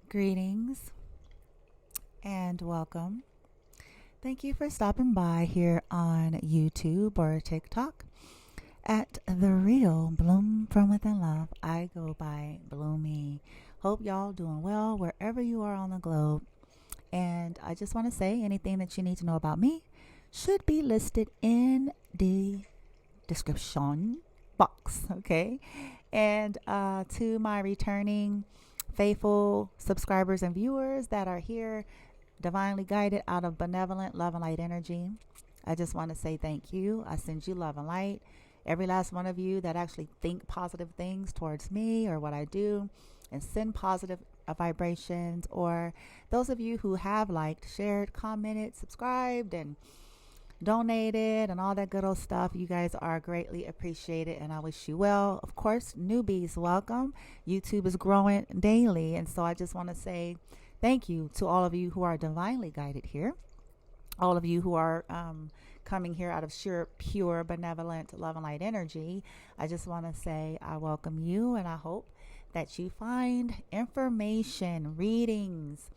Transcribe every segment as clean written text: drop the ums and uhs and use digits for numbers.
Greetings and welcome. Thank you for stopping by here on YouTube or TikTok at The Real Bloom From Within Love. I go by Bloomy. Hope y'all doing well wherever you are on the globe. And I just want to say anything that you need to know about me should be listed in the description box, okay? And to my returning faithful subscribers and viewers that are here divinely guided out of benevolent love and light energy, I just want to say thank you. I send you love and light. Every last one of you that actually think positive things towards me or what I do and send positive vibrations, or those of you who have liked, shared, commented, subscribed, and donated and all that good old stuff. You guys are greatly appreciated and I wish you well. Of course, newbies, welcome. YouTube is growing daily, and so I just want to say thank you to all of you who are divinely guided here, all of you who are coming here out of sheer pure benevolent love and light energy. I just want to say I welcome you, and I hope that you find information, readings,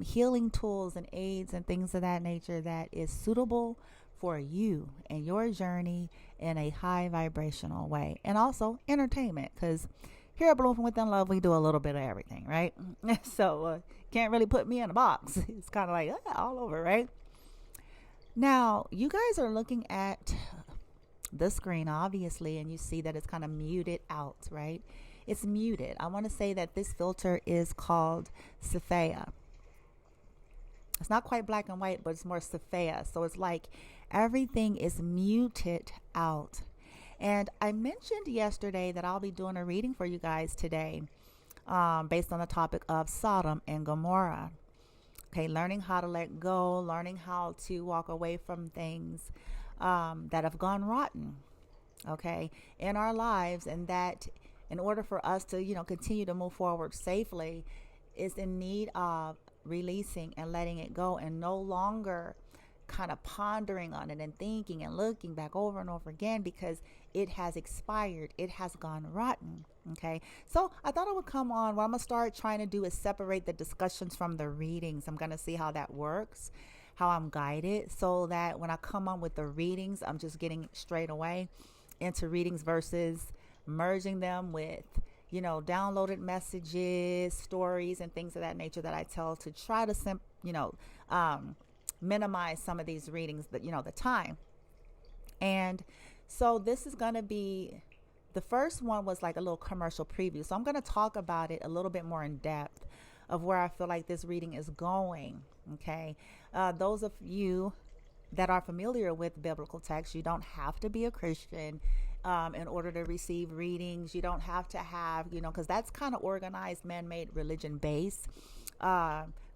healing tools and aids and things of that nature that is suitable for you and your journey in a high vibrational way, and also entertainment, because here at Bloom From Within Love we do a little bit of everything, right? So can't really put me in a box. It's kind of like all over, right? Now you guys are looking at the screen obviously, and you see that it's kind of muted out, right? It's muted. I want to say that this filter is called Sephaya. It's not quite black and white, but it's more Sephaya. So it's like everything is muted out. And I mentioned yesterday that I'll be doing a reading for you guys today based on the topic of Sodom and Gomorrah. Okay, learning how to let go, learning how to walk away from things that have gone rotten, okay, in our lives, and that in order for us to, continue to move forward safely is in need of releasing and letting it go, and no longer kind of pondering on it and thinking and looking back over and over again because it has expired. It has gone rotten. Okay. So I thought I would come on. What I'm going to start trying to do is separate the discussions from the readings. I'm going to see how that works, how I'm guided, so that when I come on with the readings, I'm just getting straight away into readings versus merging them with downloaded messages, stories, and things of that nature that I tell to try to minimize some of these readings, the time. And so this is going to be, the first one was like a little commercial preview. So I'm going to talk about it a little bit more in depth of where I feel like this reading is going. Okay. Those of you that are familiar with biblical text, you don't have to be a Christian in order to receive readings. You don't have to have, because that's kind of organized, man-made religion base.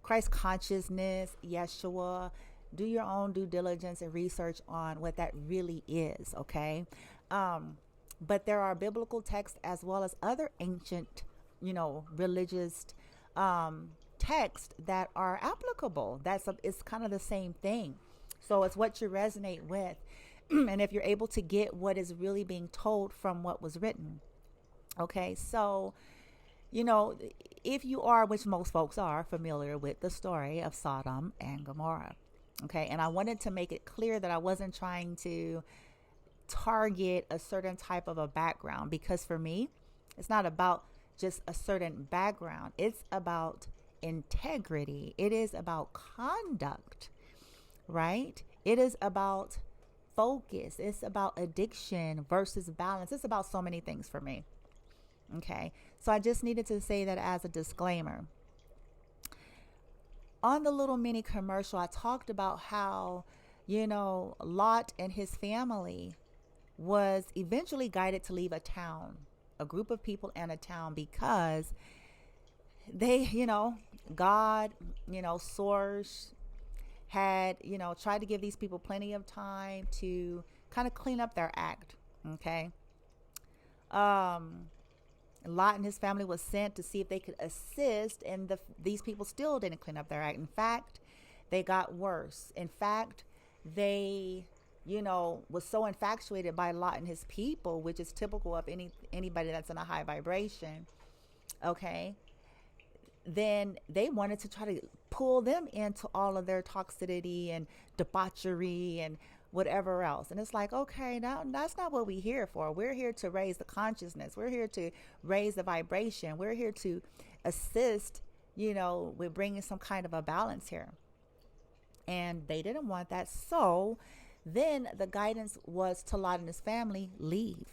Christ consciousness, Yeshua. Do your own due diligence and research on what that really is, okay? But there are biblical texts as well as other ancient, religious texts that are applicable. It's kind of the same thing. So it's what you resonate with. And if you're able to get what is really being told from what was written. Okay, so, if you are, which most folks are, familiar with the story of Sodom and Gomorrah. Okay, and I wanted to make it clear that I wasn't trying to target a certain type of a background, because for me, it's not about just a certain background. It's about integrity. It is about conduct, right? It is about focus. It's about addiction versus balance. It's about so many things for me. Okay. So I just needed to say that as a disclaimer. On the little mini commercial, I talked about how, Lot and his family was eventually guided to leave a town, a group of people in a town, because they, God, source, had, tried to give these people plenty of time to kind of clean up their act. Okay. Lot and his family was sent to see if they could assist, and these people still didn't clean up their act. In fact, they got worse. In fact, they, was so infatuated by Lot and his people, which is typical of anybody that's in a high vibration. Okay. then they wanted to try to pull them into all of their toxicity and debauchery and whatever else. And it's like, okay, now that's not what we're here for. We're here to raise the consciousness. We're here to raise the vibration. We're here to assist, with bringing some kind of a balance here. And they didn't want that. So then the guidance was to Lot and his family, leave.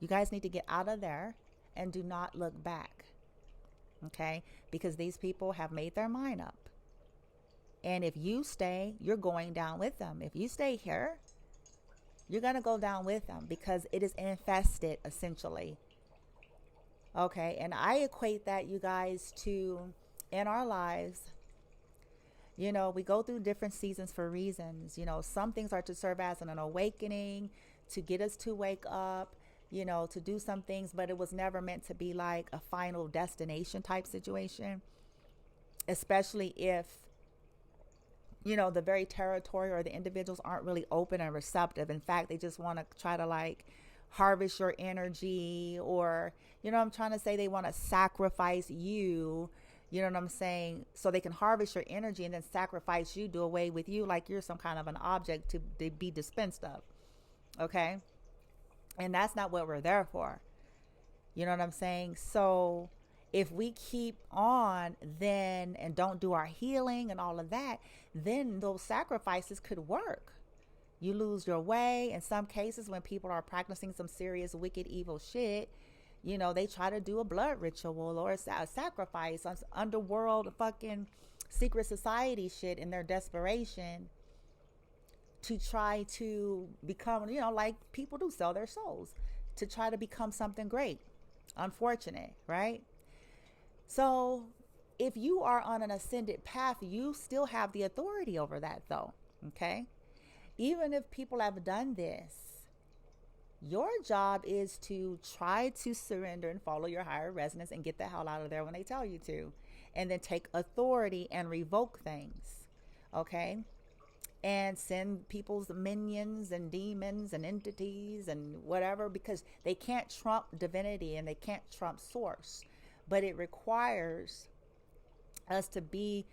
You guys need to get out of there and do not look back. Okay? Because these people have made their mind up. And if you stay, you're going down with them. If you stay here, you're going to go down with them because it is infested, essentially. Okay? And I equate that, you guys, to in our lives, we go through different seasons for reasons. Some things are to serve as an awakening, to get us to wake up, to do some things, but it was never meant to be like a final destination type situation, especially if, the very territory or the individuals aren't really open and receptive. In fact, they just want to try to like harvest your energy, or, I'm trying to say they want to sacrifice you. You know what I'm saying? So they can harvest your energy and then sacrifice you, do away with you like you're some kind of an object to be dispensed of. Okay? And that's not what we're there for. You know what I'm saying? So if we keep on then and don't do our healing and all of that, then those sacrifices could work. You lose your way. In some cases, when people are practicing some serious, wicked, evil shit, they try to do a blood ritual or a sacrifice on underworld fucking secret society shit in their desperation to try to become, like people do, sell their souls to try to become something great. Unfortunate, right? So if you are on an ascended path, you still have the authority over that though, okay? Even if people have done this, your job is to try to surrender and follow your higher resonance and get the hell out of there when they tell you to. And then take authority and revoke things, okay? And send people's minions and demons and entities and whatever, because they can't trump divinity and they can't trump source. But it requires us to be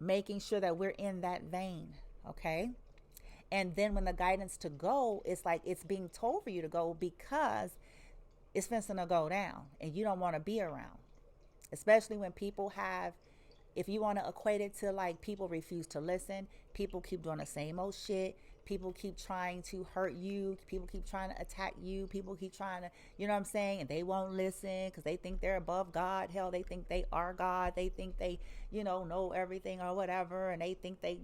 making sure that we're in that vein, okay? And then when the guidance to go, it's like it's being told for you to go because it's finna to go down and you don't want to be around. Especially when people have, if you want to equate it to like people refuse to listen, people keep doing the same old shit, people keep trying to hurt you, people keep trying to attack you, people keep trying to, you know what I'm saying? And they won't listen because they think they're above God. Hell, they think they are God. They think they, know everything or whatever. And they think they,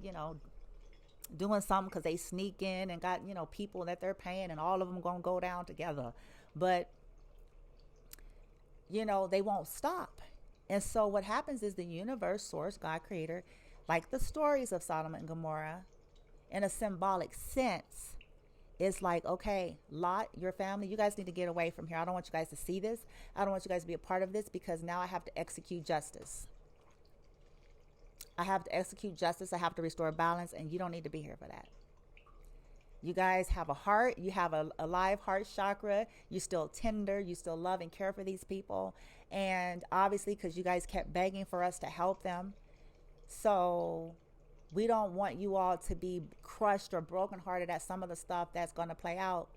doing something because they sneak in and got, people that they're paying and all of them going to go down together. But, they won't stop. And so what happens is the universe, source, God, creator, like the stories of Sodom and Gomorrah, in a symbolic sense, it's like, okay, Lot, your family, you guys need to get away from here. I don't want you guys to see this. I don't want you guys to be a part of this because now I have to execute justice. I have to execute justice. I have to restore balance, and you don't need to be here for that. You guys have a heart. You have a live heart chakra. You're still tender. You still love and care for these people. And obviously, because you guys kept begging for us to help them. So we don't want you all to be crushed or brokenhearted at some of the stuff that's going to play out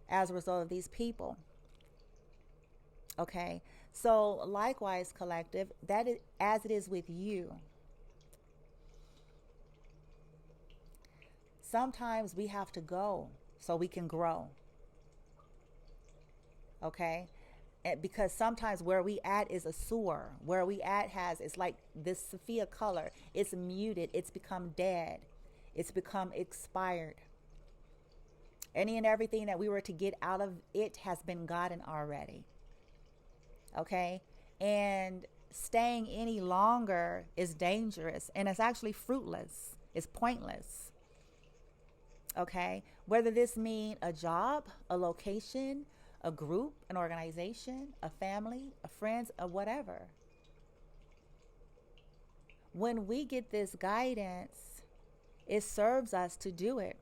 as a result of these people. Okay? So likewise, collective, that is as it is with you. Sometimes we have to go so we can grow. Okay? And because sometimes where we at is a sewer. Where we at it's like this Sophia color. It's muted. It's become dead. It's become expired. Any and everything that we were to get out of it has been gotten already. Okay? And staying any longer is dangerous. And it's actually fruitless. It's pointless. Okay, whether this mean a job, a location, a group, an organization, a family, a friends, or whatever. When we get this guidance, it serves us to do it.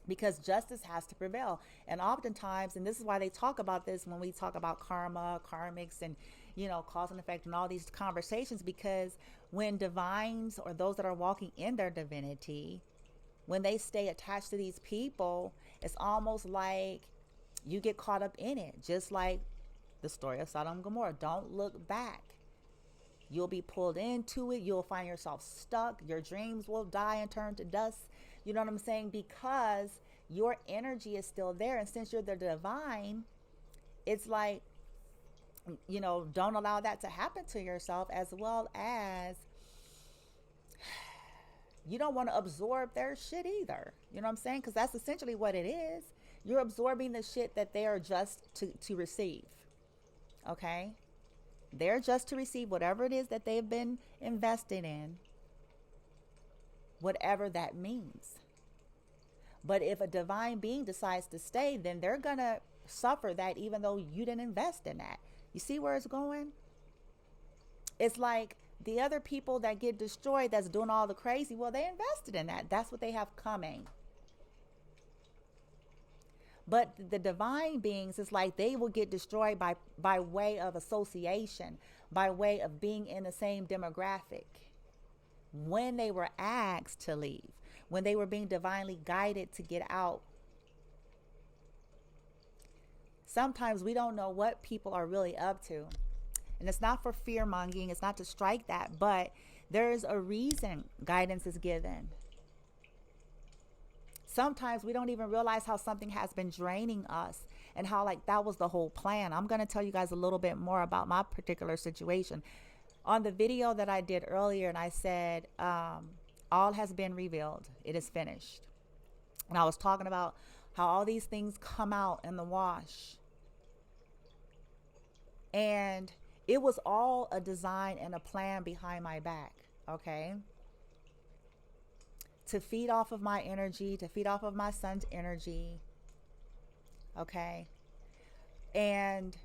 because justice has to prevail. And oftentimes, and this is why they talk about this when we talk about karma, karmics, and, you know, cause and effect and all these conversations, because when divines or those that are walking in their divinity, when they stay attached to these people, it's almost like you get caught up in it, just like the story of Sodom and Gomorrah. Don't look back. You'll be pulled into it. You'll find yourself stuck. Your dreams will die and turn to dust. You know what I'm saying? Because your energy is still there. And since you're the divine, it's like, you know, don't allow that to happen to yourself, as well as you don't want to absorb their shit either. You know what I'm saying? Because that's essentially what it is. You're absorbing the shit that they are just to receive. Okay? They're just to receive whatever it is that they've been invested in, whatever that means. But if a divine being decides to stay, then they're going to suffer that, even though you didn't invest in that. You see where it's going? It's like the other people that get destroyed, that's doing all the crazy, well, they invested in that. That's what they have coming. But the divine beings, it's like they will get destroyed by way of association, by way of being in the same demographic. When they were asked to leave, when they were being divinely guided to get out. Sometimes we don't know what people are really up to. And it's not for fear mongering, it's not to strike that, but there is a reason guidance is given. Sometimes we don't even realize how something has been draining us and how like that was the whole plan. I'm going to tell you guys a little bit more about my particular situation. On the video that I did earlier, and I said, all has been revealed. It is finished. And I was talking about how all these things come out in the wash. And it was all a design and a plan behind my back, okay? To feed off of my energy, to feed off of my son's energy, okay? And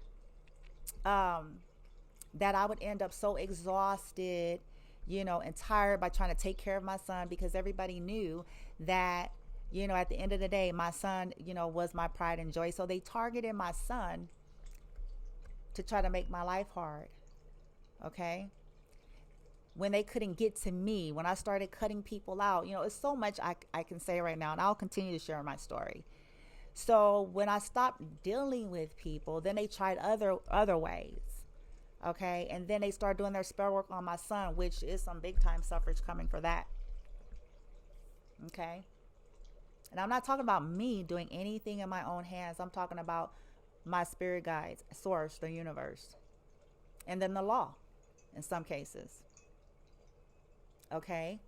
that I would end up so exhausted, you know, and tired by trying to take care of my son, because everybody knew that, you know, at the end of the day, my son, you know, was my pride and joy. So they targeted my son to try to make my life hard, okay? When they couldn't get to me, when I started cutting people out, you know, it's so much I can say right now, and I'll continue to share my story. So when I stopped dealing with people, then they tried other ways, okay? And then they started doing their spell work on my son, which is some big time suffrage coming for that, okay? And I'm not talking about me doing anything in my own hands. I'm talking about my spirit guides, source, the universe, and then the law in some cases. Okay,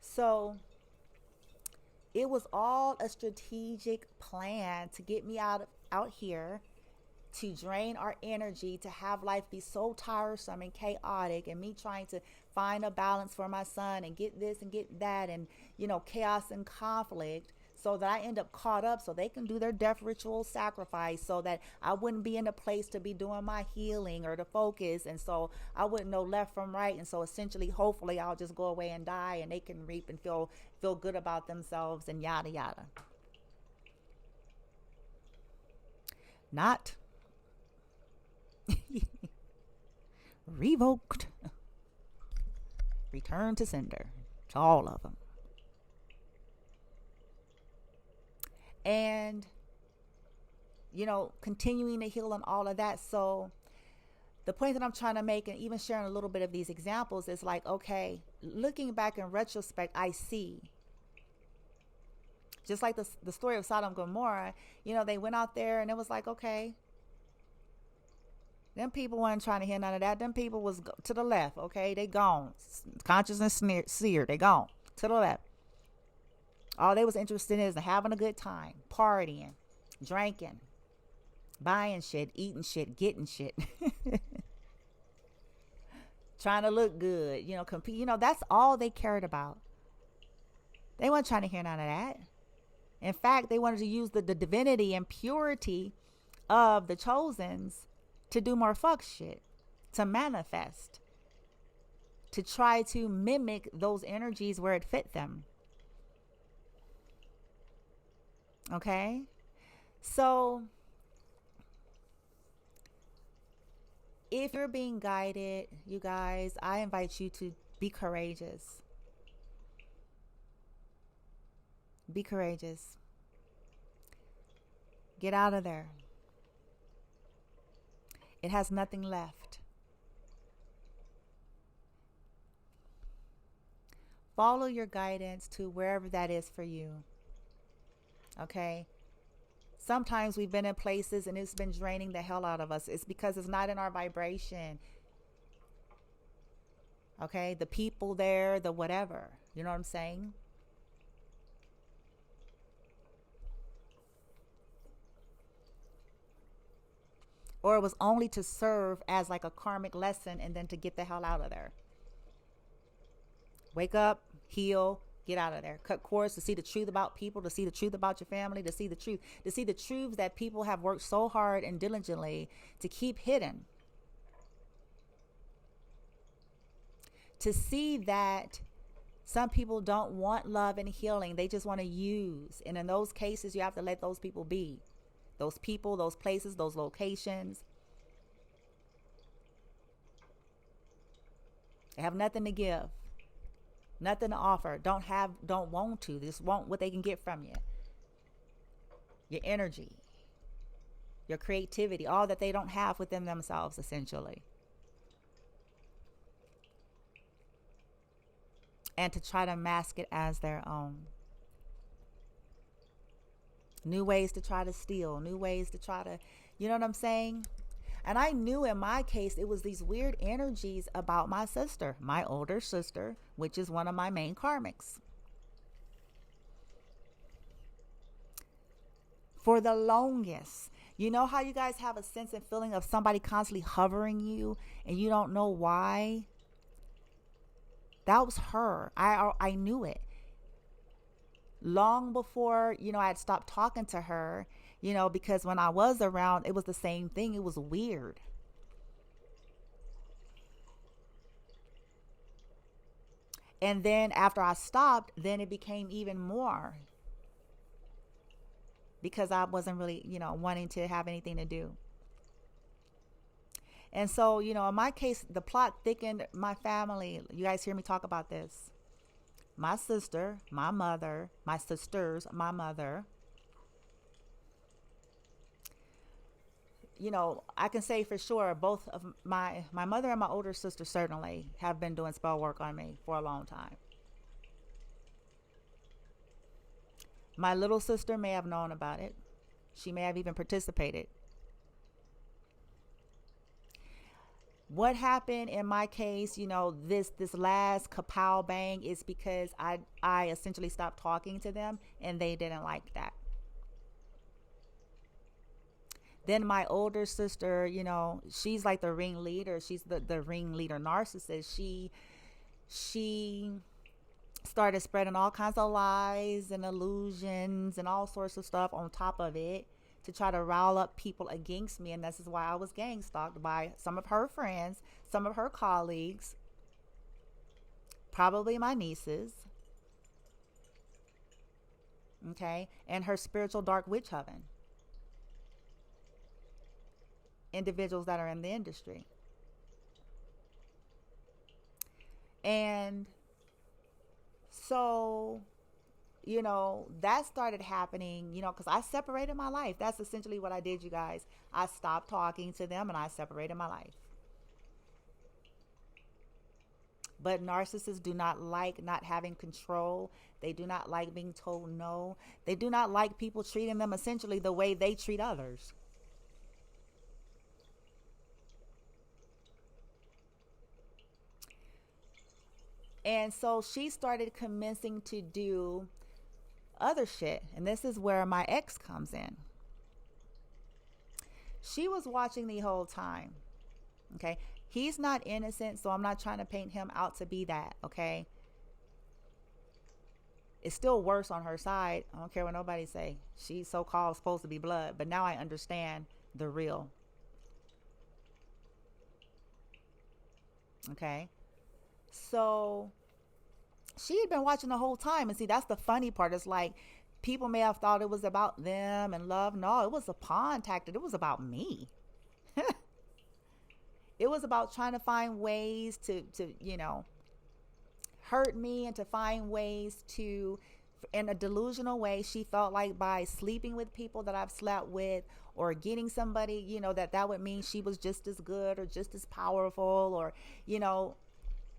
so it was all a strategic plan to get me out here, to drain our energy, to have life be so tiresome and chaotic, and me trying to find a balance for my son and get this and get that, and, you know, chaos and conflict, so that I end up caught up so they can do their death ritual sacrifice, so that I wouldn't be in a place to be doing my healing or to focus, and so I wouldn't know left from right, and so essentially, hopefully, I'll just go away and die, and they can reap and feel good about themselves, and yada yada. Not revoked. Return to sender to all of them. And, you know, continuing to heal and all of that. So the point that I'm trying to make, and even sharing a little bit of these examples, is like, okay, looking back in retrospect, I see. Just like the story of Sodom and Gomorrah, you know, they went out there and it was like, okay, them people weren't trying to hear none of that. Them people was to the left, okay? They gone. Consciousness seared. They gone. To the left. All they was interested in is having a good time, partying, drinking, buying shit, eating shit, getting shit, trying to look good, you know, compete. You know, that's all they cared about. They weren't trying to hear none of that. In fact, they wanted to use the divinity and purity of the chosens to do more fuck shit, to manifest, to try to mimic those energies where it fit them. Okay? So if you're being guided, you guys, I invite you to be courageous. Be courageous. Get out of there. It has nothing left. Follow your guidance to wherever that is for you. Okay? Sometimes we've been in places and it's been draining the hell out of us. It's because it's not in our vibration. Okay? The people there, the whatever. You know what I'm saying? Or it was only to serve as like a karmic lesson and then to get the hell out of there. Wake up, heal, get out of there. Cut cords to see the truth about people, to see the truth about your family, to see the truths that people have worked so hard and diligently to keep hidden. To see that some people don't want love and healing. They just want to use. And in those cases, you have to let those people be. Those people, those places, those locations. They have nothing to give. Nothing to offer. Don't want to. Just want what they can get from you. Your energy. Your creativity. All that they don't have within themselves, essentially. And to try to mask it as their own. New ways to try to steal. New ways to try to, you know what I'm saying? And I knew in my case, it was these weird energies about my sister, my older sister, which is one of my main karmics. For the longest. You know how you guys have a sense and feeling of somebody constantly hovering you and you don't know why? That was her. I knew it. Long before, I had stopped talking to her, because when I was around, it was the same thing. It was weird. And then after I stopped, then it became even more. Because I wasn't really, wanting to have anything to do. And so, in my case, the plot thickened my family. You guys hear me talk about this. My sister, my mother, my sisters, my mother. I can say for sure both of my mother and my older sister certainly have been doing spell work on me for a long time. My little sister may have known about it. She may have even participated. What happened in my case, this last kapow bang is because I essentially stopped talking to them and they didn't like that. Then my older sister, she's like the ringleader. She's the ringleader narcissist. She started spreading all kinds of lies and illusions and all sorts of stuff on top of it to try to rile up people against me. And this is why I was gang stalked by some of her friends, some of her colleagues, probably my nieces, okay, and her spiritual dark witch coven. Individuals that are in the industry. And so, that started happening, because I separated my life. That's essentially what I did, you guys. I stopped talking to them and I separated my life. But narcissists do not like not having control. They do not like being told no. They do not like people treating them essentially the way they treat others. And so she started commencing to do other shit. And this is where my ex comes in. She was watching the whole time. Okay. He's not innocent, so I'm not trying to paint him out to be that. Okay. It's still worse on her side. I don't care what nobody say. She's so-called supposed to be blood. But now I understand the real. Okay. So she had been watching the whole time. And see, that's the funny part. It's like people may have thought it was about them and love. No, it was a pawn tactic. It was about me. It was about trying to find ways to hurt me, and to find ways to, in a delusional way, she felt like by sleeping with people that I've slept with, or getting somebody, that would mean she was just as good or just as powerful, or,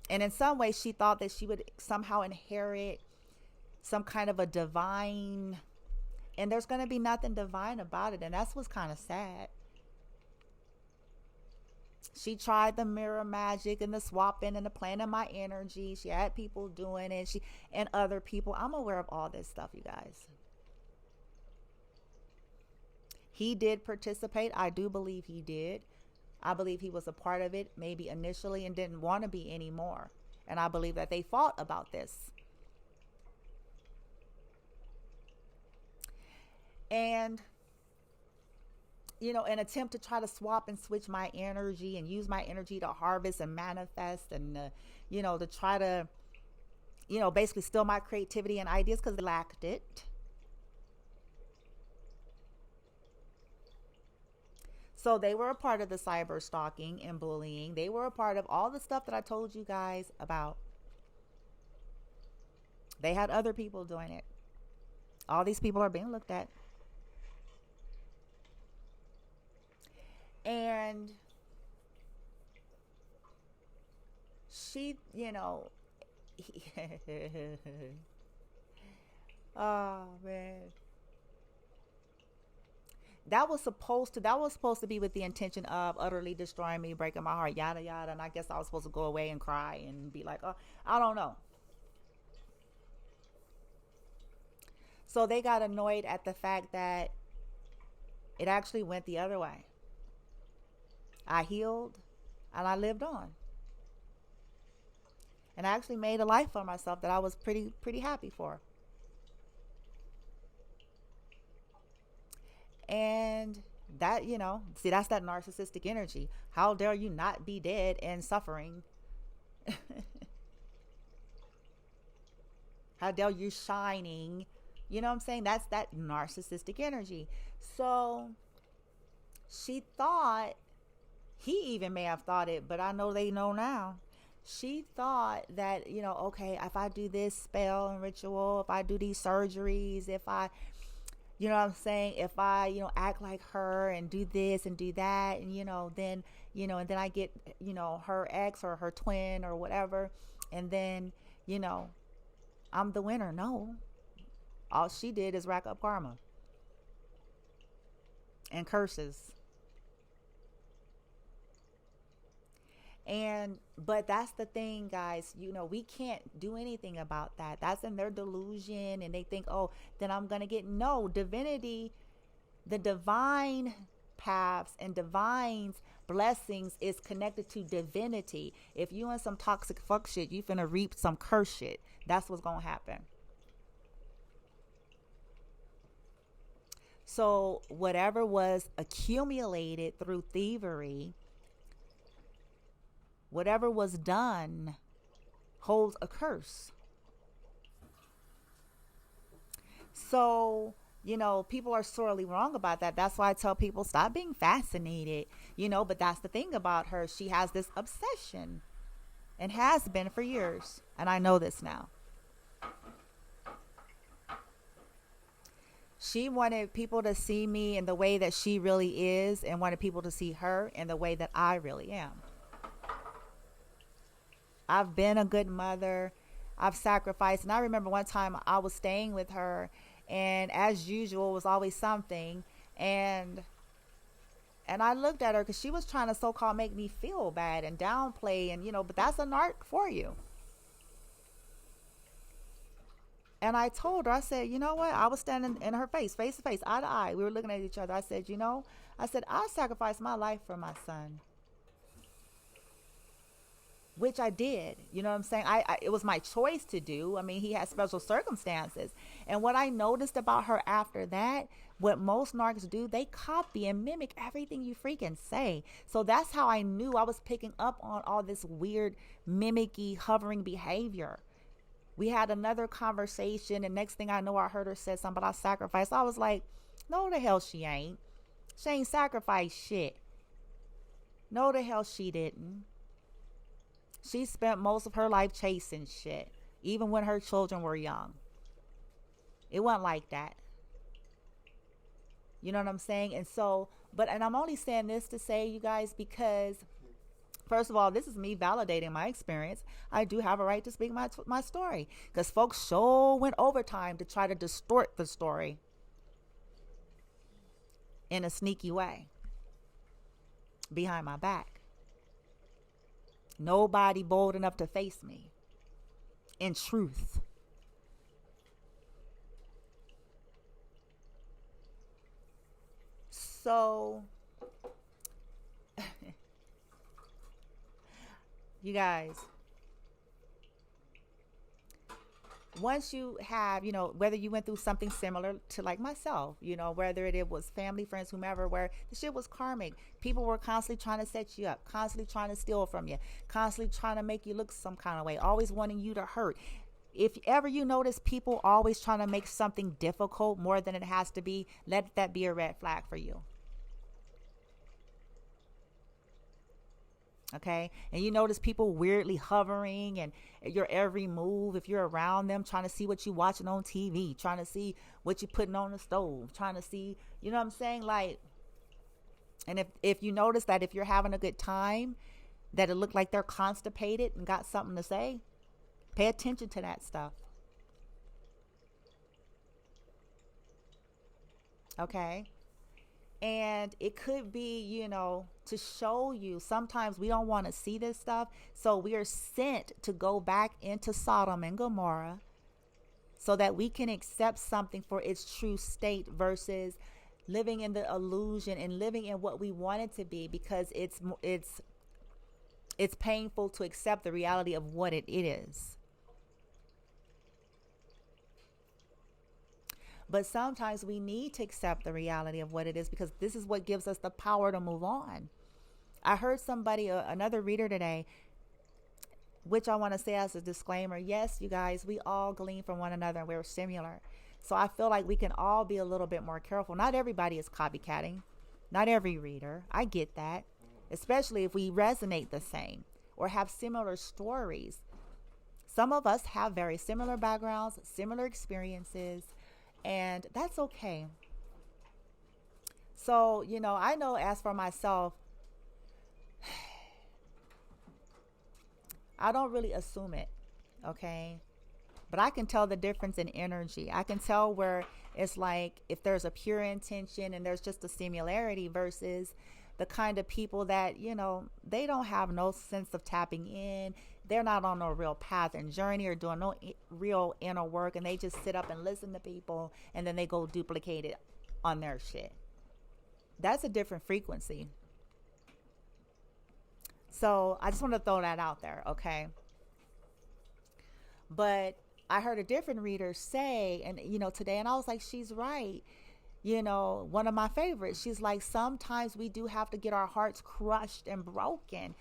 and in some way she thought that she would somehow inherit some kind of a divine, and there's going to be nothing divine about it. And that's what's kind of sad. She tried the mirror magic and the swapping and the playing of my energy. She had people doing it. And other people. I'm aware of all this stuff, you guys. He did participate. I do believe he did. I believe he was a part of it, maybe initially, and didn't want to be anymore. And I believe that they fought about this. And an attempt to try to swap and switch my energy and use my energy to harvest and manifest, and, to try to, basically steal my creativity and ideas because they lacked it. So they were a part of the cyber stalking and bullying. They were a part of all the stuff that I told you guys about. They had other people doing it. All these people are being looked at. And she, oh man. That was supposed to be with the intention of utterly destroying me, breaking my heart, yada yada. And I guess I was supposed to go away and cry and be like, oh, I don't know. So they got annoyed at the fact that it actually went the other way. I healed and I lived on. And I actually made a life for myself that I was pretty happy for. And that, see, that's that narcissistic energy. How dare you not be dead and suffering? How dare you shining? You know what I'm saying? That's that narcissistic energy. So she thought, he even may have thought it, but I know they know now. She thought that, okay, if I do this spell and ritual, if I do these surgeries, if I, you know what I'm saying? If I, act like her and do this and do that, and, then, and then I get, her ex or her twin or whatever. And then, I'm the winner. No, all she did is rack up karma and curses. But that's the thing, guys, we can't do anything about that. That's in their delusion, and they think, oh, then I'm going to get, no, divinity, the divine paths and divine's blessings is connected to divinity. If you in some toxic fuck shit, you finna reap some curse shit. That's what's going to happen. So whatever was accumulated through thievery, whatever was done holds a curse. So, people are sorely wrong about that. That's why I tell people, stop being fascinated, but that's the thing about her. She has this obsession and has been for years. And I know this now. She wanted people to see me in the way that she really is, and wanted people to see her in the way that I really am. I've been a good mother. I've sacrificed. And I remember one time I was staying with her, and as usual, it was always something. And I looked at her because she was trying to so-called make me feel bad and downplay, and, but that's an art for you. And I told her, I said, you know what? I was standing in her face to face, eye to eye. We were looking at each other. I said, I sacrificed my life for my son. Which I did, you know what I'm saying? It was my choice to do. I mean, he had special circumstances. And what I noticed about her after that, what most narcs do, they copy and mimic everything you freaking say. So that's how I knew I was picking up on all this weird, mimicky, hovering behavior. We had another conversation, and next thing I know, I heard her say something about sacrifice. I was like, no, the hell she ain't. She ain't sacrificed shit. No, the hell she didn't. She spent most of her life chasing shit, even when her children were young. It wasn't like that. You know what I'm saying? And so, and I'm only saying this to say, you guys, because first of all, this is me validating my experience. I do have a right to speak my story, because folks sure went overtime to try to distort the story in a sneaky way behind my back. Nobody bold enough to face me in truth. So, you guys, once you have, whether you went through something similar to like myself, whether it was family, friends, whomever, where the shit was karmic, people were constantly trying to set you up, constantly trying to steal from you, constantly trying to make you look some kind of way, always wanting you to hurt. If ever you notice people always trying to make something difficult more than it has to be, let that be a red flag for you. Okay. And you notice people weirdly hovering and your every move, if you're around them, trying to see what you're watching on TV, trying to see what you're putting on the stove, trying to see, you know what I'm saying? Like, and if you notice that if you're having a good time, that it looked like they're constipated and got something to say, pay attention to that stuff. Okay. And it could be, to show you, sometimes we don't want to see this stuff. So we are sent to go back into Sodom and Gomorrah so that we can accept something for its true state versus living in the illusion and living in what we want it to be, because it's painful to accept the reality of what it is. But sometimes we need to accept the reality of what it is, because this is what gives us the power to move on. I heard somebody, another reader today, which I want to say as a disclaimer, yes, you guys, we all glean from one another and we're similar. So I feel like we can all be a little bit more careful. Not everybody is copycatting. Not every reader. I get that. Especially if we resonate the same or have similar stories. Some of us have very similar backgrounds, similar experiences, and that's okay. So, I know as for myself, I don't really assume it, okay? But I can tell the difference in energy. I can tell where it's like if there's a pure intention and there's just a similarity versus the kind of people that, they don't have no sense of tapping in. They're not on no real path and journey or doing no real inner work, and they just sit up and listen to people and then they go duplicate it on their shit. That's a different frequency. So I just want to throw that out there, okay? But I heard a different reader say, and today, and I was like, she's right. One of my favorites, she's like, sometimes we do have to get our hearts crushed and broken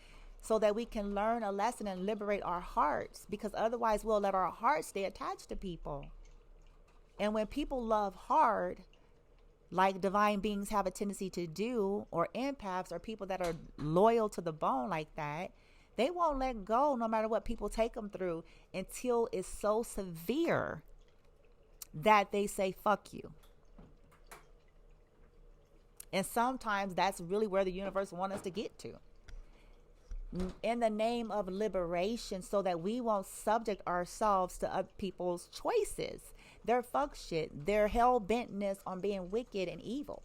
so that we can learn a lesson and liberate our hearts, because otherwise we'll let our hearts stay attached to people. And when people love hard, like divine beings have a tendency to do, or empaths or people that are loyal to the bone like that, they won't let go no matter what people take them through until it's so severe that they say, fuck you. And sometimes that's really where the universe wants us to get to, in the name of liberation, so that we won't subject ourselves to other people's choices, their fuck shit, their hell-bentness on being wicked and evil.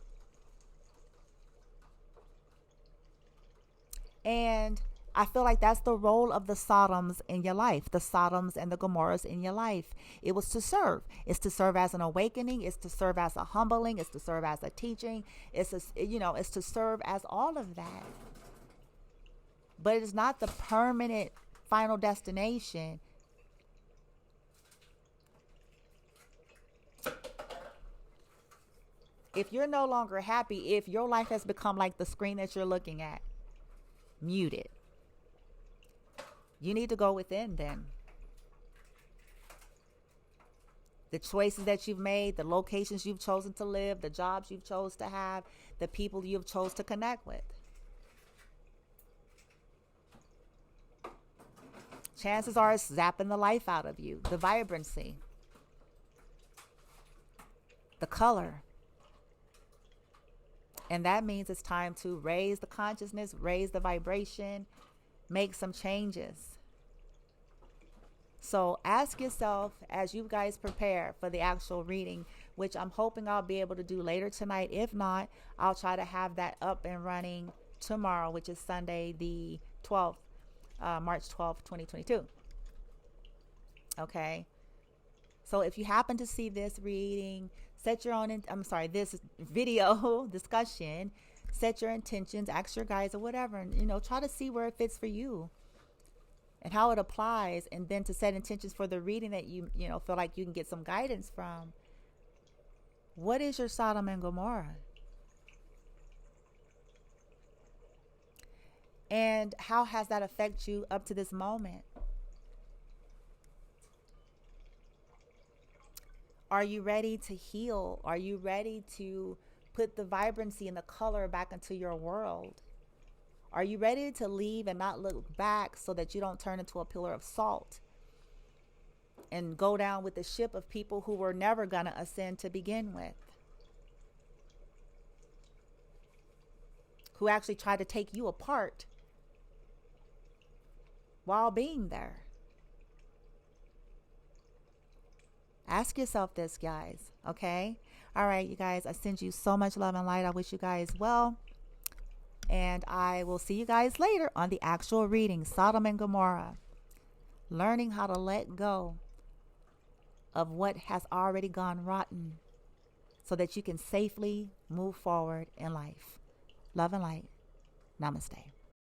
And I feel like that's the role of the Sodoms in your life, the Sodoms and the Gomorrahs in your life. It was to serve. It's to serve as an awakening. It's to serve as a humbling. It's to serve as a teaching. It's to serve as all of that. But it is not the permanent final destination. If you're no longer happy, if your life has become like the screen that you're looking at, mute it. You need to go within then. The choices that you've made, the locations you've chosen to live, the jobs you've chosen to have, the people you've chosen to connect with. Chances are it's zapping the life out of you. The vibrancy. The color. And that means it's time to raise the consciousness, raise the vibration, make some changes. So ask yourself as you guys prepare for the actual reading, which I'm hoping I'll be able to do later tonight. If not, I'll try to have that up and running tomorrow, which is Sunday, the 12th, March 12th, 2022. Okay. So if you happen to see this reading, set your own, this video discussion, set your intentions, ask your guides or whatever, and, try to see where it fits for you and how it applies, and then to set intentions for the reading that you feel like you can get some guidance from. What is your Sodom and Gomorrah? And how has that affected you up to this moment? Are you ready to heal? Are you ready to put the vibrancy and the color back into your world? Are you ready to leave and not look back so that you don't turn into a pillar of salt and go down with the ship of people who were never going to ascend to begin with? Who actually tried to take you apart while being there? Ask yourself this, guys. Okay? All right, you guys, I send you so much love and light. I wish you guys well. And I will see you guys later on the actual reading, Sodom and Gomorrah. Learning how to let go of what has already gone rotten so that you can safely move forward in life. Love and light. Namaste.